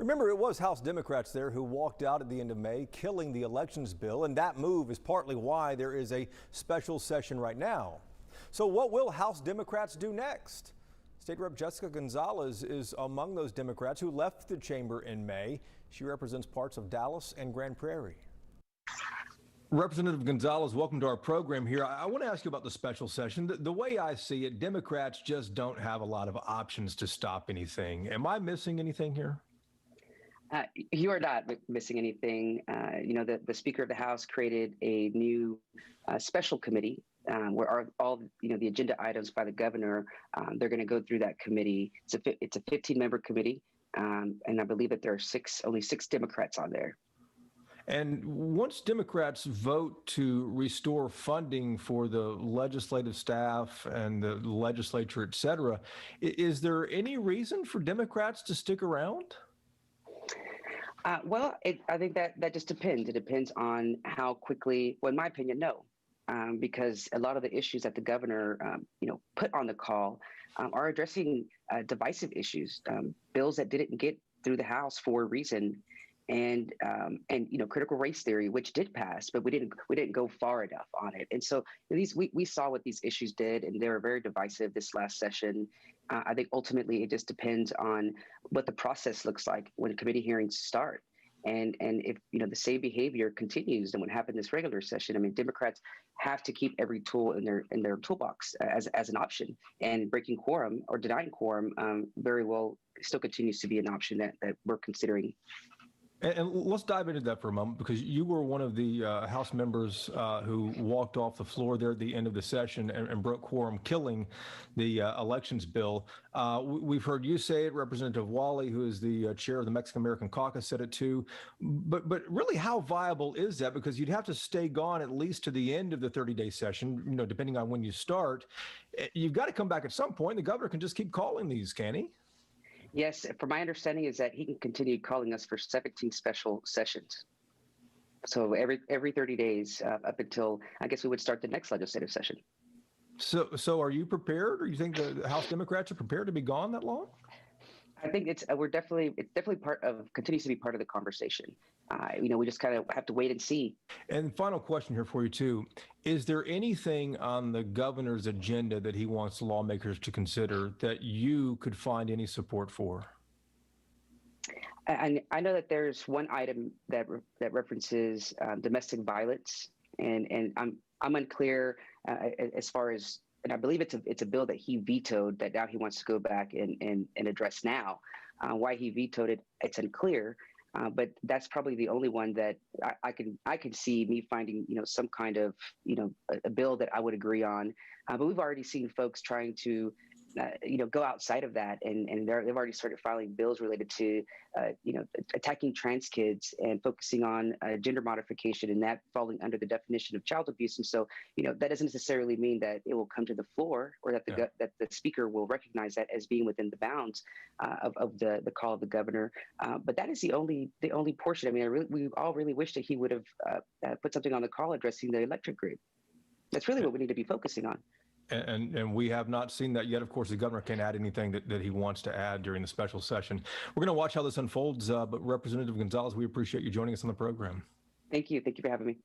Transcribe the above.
Remember, it was House Democrats there who walked out at the end of May, killing the elections bill, and that move is partly why there is a special session right now. So what will House Democrats do next? State Rep Jessica Gonzalez is among those Democrats who left the chamber in May. She represents parts of Dallas and Grand Prairie. Representative Gonzalez, welcome to our program here. I want to ask you about the special session. The way I see it, Democrats just don't have a lot of options to stop anything. Am I missing anything here? You are not missing anything. The Speaker of the House created a new special committee where all the agenda items by the governor, they're going to go through that committee. It's a 15-member committee, and I believe that there are only six Democrats on there. And once Democrats vote to restore funding for the legislative staff and the legislature, et cetera, is there any reason for Democrats to stick around? I think that just depends. It depends on how quickly, well, in my opinion, no. Because a lot of the issues that the governor, put on the call are addressing divisive issues, bills that didn't get through the House for a reason, and critical race theory, which did pass, but we didn't go far enough on it. And so we saw what these issues did, and they were very divisive this last session. I think ultimately it just depends on what the process looks like when committee hearings start. And if the same behavior continues, then what happened this regular session? I mean, Democrats have to keep every tool in their toolbox as an option, and breaking quorum or denying quorum very well still continues to be an option that we're considering. And let's dive into that for a moment, because you were one of the House members who walked off the floor there at the end of the session and broke quorum, killing the elections bill. We've heard you say it. Representative Wally, who is the chair of the Mexican-American Caucus, said it too. But really, how viable is that? Because you'd have to stay gone at least to the end of the 30-day session, depending on when you start. You've got to come back at some point. The governor can just keep calling these, can he? Yes, from my understanding is that he can continue calling us for 17 special sessions. So every 30 days up until, I guess, we would start the next legislative session. So are you prepared, or you think the House Democrats are prepared to be gone that long? I think it's definitely continues to be part of the conversation. We just kind of have to wait and see. And final question here for you too: is there anything on the governor's agenda that he wants lawmakers to consider that you could find any support for? And I know that there's one item that references domestic violence, and I'm unclear as far as. And I believe it's a bill that he vetoed that now he wants to go back and address now. Why he vetoed it, it's unclear. But that's probably the only one that I can see me finding some kind of a bill that I would agree on. But we've already seen folks trying to go outside of that, and they've already started filing bills related to attacking trans kids and focusing on gender modification, and that falling under the definition of child abuse. And so that doesn't necessarily mean that it will come to the floor, or that the speaker will recognize that as being within the bounds of the call of the governor. But that is the only portion. I mean, we all really wish that he would have put something on the call addressing the electric grid. That's really what we need to be focusing on. And we have not seen that yet. Of course, the governor can't add anything that he wants to add during the special session. We're going to watch how this unfolds. But Representative Gonzalez, we appreciate you joining us on the program. Thank you. Thank you for having me.